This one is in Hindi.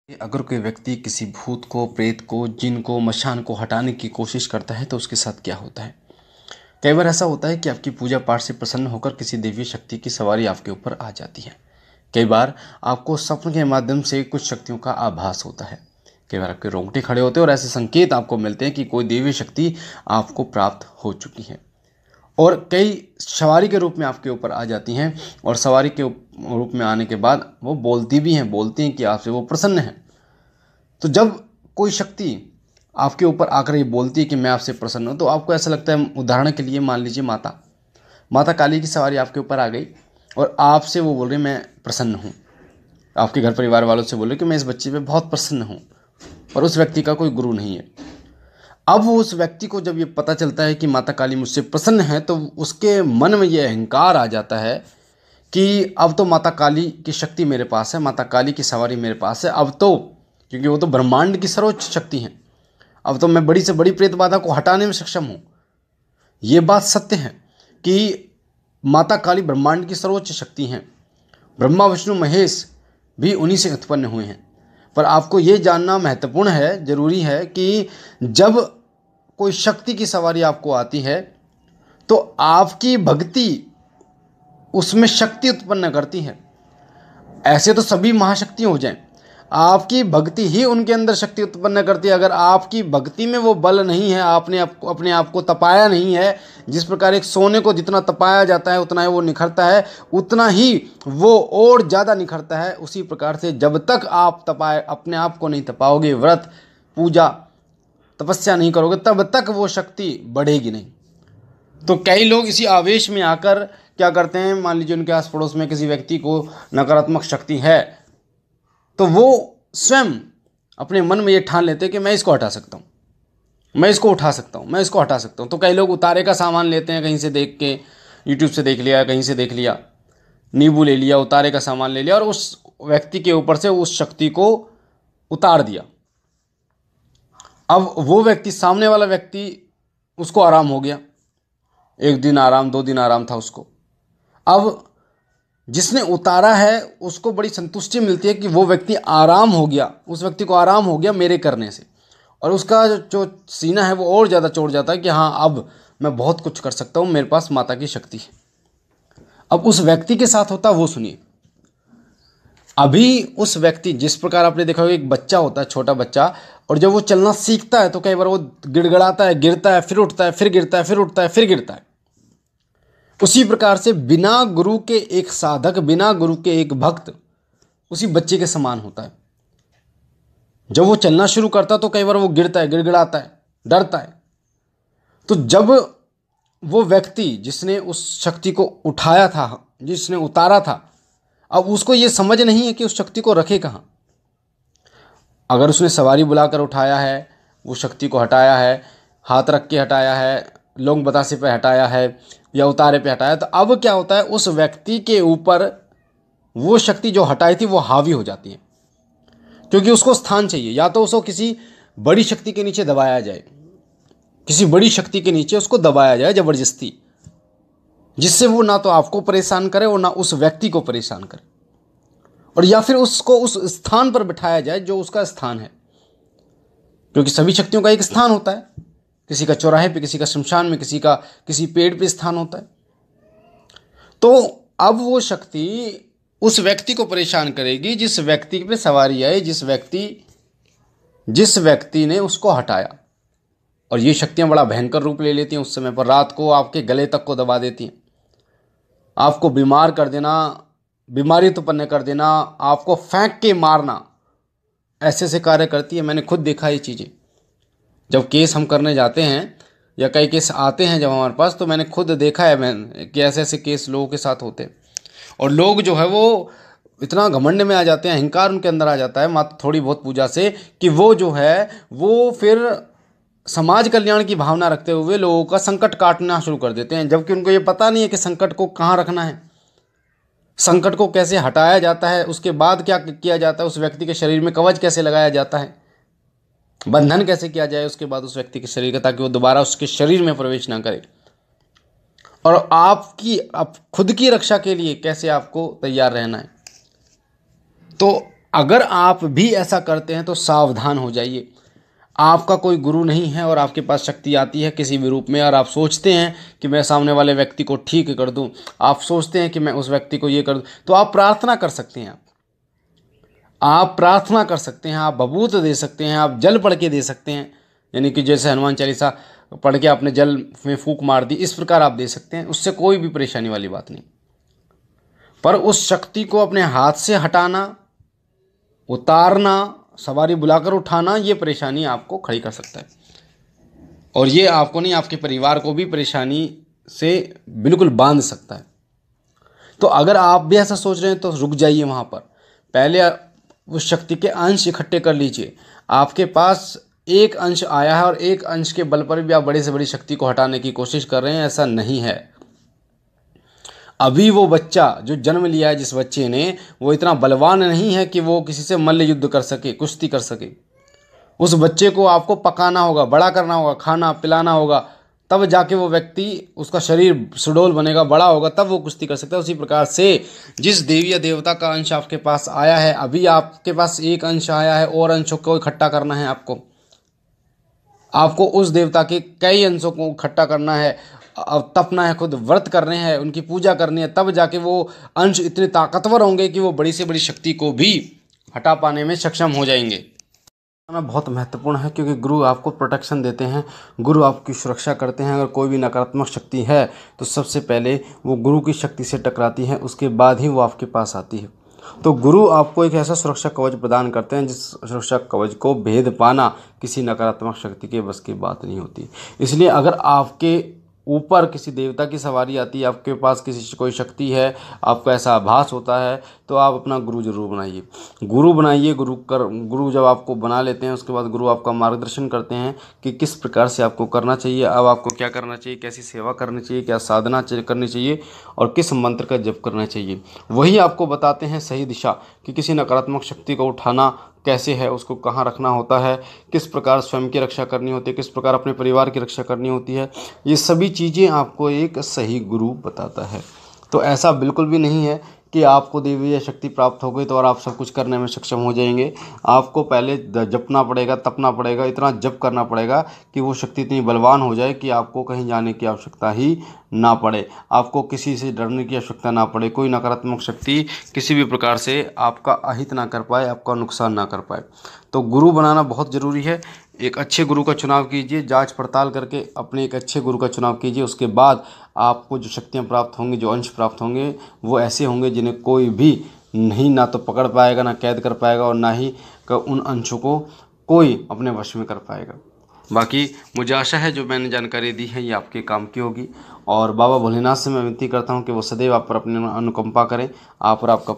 अगर कोई व्यक्ति किसी भूत को, प्रेत को, जिन को, मशान को हटाने की कोशिश करता है तो उसके साथ क्या होता है। कई बार ऐसा होता है कि आपकी पूजा पाठ से प्रसन्न होकर किसी दिव्य शक्ति की सवारी आपके ऊपर आ जाती है। कई बार आपको स्वप्न के माध्यम से कुछ शक्तियों का आभास होता है। कई बार आपके रोंगटे खड़े होते हैं और ऐसे संकेत आपको मिलते हैं कि कोई दिव्य शक्ति आपको प्राप्त हो चुकी है और कई सवारी के रूप में आपके ऊपर आ जाती हैं और सवारी के रूप में आने के बाद वो बोलती हैं कि आपसे वो प्रसन्न है। तो जब कोई शक्ति आपके ऊपर आकर ये बोलती है कि मैं आपसे प्रसन्न हूँ, तो आपको ऐसा लगता है, उदाहरण के लिए मान लीजिए माता काली की सवारी आपके ऊपर आ गई और आपसे वो बोल रही मैं प्रसन्न हूँ। आपके घर परिवार वालों से बोल रहे कि मैं इस बच्चे पे बहुत प्रसन्न हूँ, पर उस व्यक्ति का कोई गुरु नहीं है। अब उस व्यक्ति को जब ये पता चलता है कि माता काली मुझसे प्रसन्न है, तो उसके मन में ये अहंकार आ जाता है कि अब तो माता काली की शक्ति मेरे पास है, माता काली की सवारी मेरे पास है। अब तो क्योंकि वो तो ब्रह्मांड की सर्वोच्च शक्ति है, अब तो मैं बड़ी से बड़ी प्रेत बाधा को हटाने में सक्षम हूँ। ये बात सत्य है कि माता काली ब्रह्मांड की सर्वोच्च शक्ति हैं। ब्रह्मा विष्णु महेश भी उन्हीं से उत्पन्न हुए हैं। पर आपको ये जानना महत्वपूर्ण है, जरूरी है कि जब कोई शक्ति की सवारी आपको आती है तो आपकी भक्ति उसमें शक्ति उत्पन्न करती है। ऐसे तो सभी महाशक्ति हो जाएं, आपकी भक्ति ही उनके अंदर शक्ति उत्पन्न करती है। अगर आपकी भक्ति में वो बल नहीं है, आपने अपने आप को तपाया नहीं है, जिस प्रकार एक सोने को जितना तपाया जाता है उतना ही वो निखरता है, उतना ही वो और ज़्यादा निखरता है। उसी प्रकार से जब तक आप अपने आप को नहीं तपाओगे, व्रत पूजा तपस्या नहीं करोगे, तब तक वो शक्ति बढ़ेगी नहीं। तो कई लोग इसी आवेश में आकर क्या करते हैं, मान लीजिए उनके आस पड़ोस में किसी व्यक्ति को नकारात्मक शक्ति है, तो वो स्वयं अपने मन में ये ठान लेते हैं कि मैं इसको हटा सकता हूँ, मैं इसको उठा सकता हूँ, मैं इसको हटा सकता हूँ। तो कई लोग उतारे का सामान लेते हैं, कहीं से देख के, यूट्यूब से देख लिया, कहीं से देख लिया, नींबू ले लिया, उतारे का सामान ले लिया और उस व्यक्ति के ऊपर से उस शक्ति को उतार दिया। अब वो व्यक्ति, सामने वाला व्यक्ति, उसको आराम हो गया, 1 दिन आराम, 2 दिन आराम था उसको। अब जिसने उतारा है उसको बड़ी संतुष्टि मिलती है कि वो व्यक्ति आराम हो गया, उस व्यक्ति को आराम हो गया मेरे करने से, और उसका जो सीना है वो और ज़्यादा चौड़ जाता है कि हाँ अब मैं बहुत कुछ कर सकता हूँ, मेरे पास माता की शक्ति है। अब उस व्यक्ति के साथ होता है वो सुनिए। अभी उस व्यक्ति, जिस प्रकार आपने देखा होगा एक बच्चा होता है, छोटा बच्चा, और जब वो चलना सीखता है तो कई बार वो गिड़गिड़ाता है, गिरता है, फिर उठता है, फिर गिरता है, फिर उठता है, फिर गिरता है। उसी प्रकार से बिना गुरु के एक साधक, बिना गुरु के एक भक्त उसी बच्चे के समान होता है। जब वो चलना शुरू करता तो कई बार वो गिरता है, गिड़गिड़ाता है, डरता है। तो जब वो व्यक्ति जिसने उस शक्ति को उठाया था, जिसने उतारा था, अब उसको ये समझ नहीं है कि उस शक्ति को रखे कहाँ। अगर उसने सवारी बुलाकर उठाया है, वो शक्ति को हटाया है, हाथ रख के हटाया है, लोंग बतासे पे हटाया है या उतारे पे हटाया, तो अब क्या होता है, उस व्यक्ति के ऊपर वो शक्ति जो हटाई थी वो हावी हो जाती है, क्योंकि उसको स्थान चाहिए। या तो उसको किसी बड़ी शक्ति के नीचे दबाया जाए, किसी बड़ी शक्ति के नीचे उसको दबाया जाए जबरदस्ती, जिससे वो ना तो आपको परेशान करे और ना उस व्यक्ति को परेशान करे, और या फिर उसको उस स्थान पर बिठाया जाए जो उसका स्थान है, क्योंकि सभी शक्तियों का एक स्थान होता है। किसी का चौराहे पे, किसी का शमशान में, किसी का किसी पेड़ पे स्थान होता है। तो अब वो शक्ति उस व्यक्ति को परेशान करेगी जिस व्यक्ति पे सवारी आई, जिस व्यक्ति ने उसको हटाया। और ये शक्तियां बड़ा भयंकर रूप ले लेती हैं उस समय पर। रात को आपके गले तक को दबा देती हैं, आपको बीमार कर देना, बीमारी उत्पन्न कर देना, आपको फेंक के मारना, ऐसे कार्य करती है। मैंने खुद देखा ये चीज़ें। जब केस हम करने जाते हैं या कई केस आते हैं जब हमारे पास, तो मैंने खुद देखा है मैंने कि ऐसे केस लोगों के साथ होते हैं। और लोग जो है वो इतना घमंड में आ जाते हैं, अहंकार उनके अंदर आ जाता है मात्र थोड़ी बहुत पूजा से, कि वो जो है वो फिर समाज कल्याण की भावना रखते हुए लोगों का संकट काटना शुरू कर देते हैं, जबकि उनको ये पता नहीं है कि संकट को कहाँ रखना है, संकट को कैसे हटाया जाता है, उसके बाद क्या किया जाता है, उस व्यक्ति के शरीर में कवच कैसे लगाया जाता है, बंधन कैसे किया जाए उसके बाद उस व्यक्ति के शरीर का, ताकि वो दोबारा उसके शरीर में प्रवेश ना करे। और आप खुद की रक्षा के लिए कैसे आपको तैयार रहना है। तो अगर आप भी ऐसा करते हैं तो सावधान हो जाइए। आपका कोई गुरु नहीं है और आपके पास शक्ति आती है किसी भी रूप में, और आप सोचते हैं कि मैं सामने वाले व्यक्ति को ठीक कर दूं, आप सोचते हैं कि मैं उस व्यक्ति को ये कर दूं, तो आप प्रार्थना कर सकते हैं। आप प्रार्थना कर सकते हैं, आप बबूत दे सकते हैं, आप जल पढ़ के दे सकते हैं, यानी कि जैसे हनुमान चालीसा पढ़ के आपने जल में फूंक मार दी, इस प्रकार आप दे सकते हैं। उससे कोई भी परेशानी वाली बात नहीं। पर उस शक्ति को अपने हाथ से हटाना, उतारना, सवारी बुलाकर उठाना, ये परेशानी आपको खड़ी कर सकता है। और ये आपको नहीं, आपके परिवार को भी परेशानी से बिल्कुल बांध सकता है। तो अगर आप भी ऐसा सोच रहे हैं तो रुक जाइए वहाँ पर। पहले उस शक्ति के अंश इकट्ठे कर लीजिए। आपके पास एक अंश आया है और एक अंश के बल पर भी आप बड़ी से बड़ी शक्ति को हटाने की कोशिश कर रहे हैं, ऐसा नहीं है। अभी वो बच्चा जो जन्म लिया है, जिस बच्चे ने, वो इतना बलवान नहीं है कि वो किसी से मल्ल युद्ध कर सके, कुश्ती कर सके। उस बच्चे को आपको पकाना होगा, बड़ा करना होगा, खाना पिलाना होगा, तब जाके वो व्यक्ति, उसका शरीर सुडौल बनेगा, बड़ा होगा, तब वो कुश्ती कर सकता है। उसी प्रकार से जिस देवी या देवता का अंश आपके पास आया है, अभी आपके पास एक अंश आया है और अंशों को इकट्ठा करना है। आपको उस देवता के कई अंशों को इकट्ठा करना है, अब तपना है, खुद व्रत करने हैं, उनकी पूजा करनी है, तब जाके वो अंश इतने ताकतवर होंगे कि वो बड़ी से बड़ी शक्ति को भी हटा पाने में सक्षम हो जाएंगे। बहुत महत्वपूर्ण है, क्योंकि गुरु आपको प्रोटेक्शन देते हैं, गुरु आपकी सुरक्षा करते हैं। अगर कोई भी नकारात्मक शक्ति है तो सबसे पहले वो गुरु की शक्ति से टकराती है, उसके बाद ही वो आपके पास आती है। तो गुरु आपको एक ऐसा सुरक्षा कवच प्रदान करते हैं जिस सुरक्षा कवच को भेद पाना किसी नकारात्मक शक्ति के बस की बात नहीं होती। इसलिए अगर आपके ऊपर किसी देवता की सवारी आती है, आपके पास किसी कोई शक्ति है, आपको ऐसा आभास होता है, तो आप अपना गुरु जरूर बनाइए। गुरु बनाइए। गुरु जब आपको बना लेते हैं, उसके बाद गुरु आपका मार्गदर्शन करते हैं कि किस प्रकार से आपको करना चाहिए, अब आपको क्या करना चाहिए, कैसी सेवा करनी चाहिए, क्या साधना करनी चाहिए और किस मंत्र का जप करना चाहिए। वही आपको बताते हैं सही दिशा कि किसी नकारात्मक शक्ति को उठाना कैसे है, उसको कहाँ रखना होता है, किस प्रकार स्वयं की रक्षा करनी होती है, किस प्रकार अपने परिवार की रक्षा करनी होती है। ये सभी चीज़ें आपको एक सही गुरु बताता है। तो ऐसा बिल्कुल भी नहीं है कि आपको देवी या शक्ति प्राप्त हो गई तो और आप सब कुछ करने में सक्षम हो जाएंगे। आपको पहले जपना पड़ेगा, तपना पड़ेगा, इतना जप करना पड़ेगा कि वो शक्ति इतनी बलवान हो जाए कि आपको कहीं जाने की आवश्यकता ही ना पड़े, आपको किसी से डरने की आवश्यकता ना पड़े, कोई नकारात्मक शक्ति किसी भी प्रकार से आपका अहित ना कर पाए, आपका नुकसान ना कर पाए। तो गुरु बनाना बहुत ज़रूरी है। एक अच्छे गुरु का चुनाव कीजिए, जांच पड़ताल करके अपने एक अच्छे गुरु का चुनाव कीजिए। उसके बाद आपको जो शक्तियाँ प्राप्त होंगी, जो अंश प्राप्त होंगे, वो ऐसे होंगे जिन्हें कोई भी नहीं ना तो पकड़ पाएगा, ना कैद कर पाएगा, और ना ही उन अंशों को कोई अपने वश में कर पाएगा। बाकी मुझे आशा है जो मैंने जानकारी दी है ये आपके काम की होगी, और बाबा भोलेनाथ से मैं विनती करता हूँ कि वो सदैव आप पर अपनी अनुकंपा करें, आप और आपका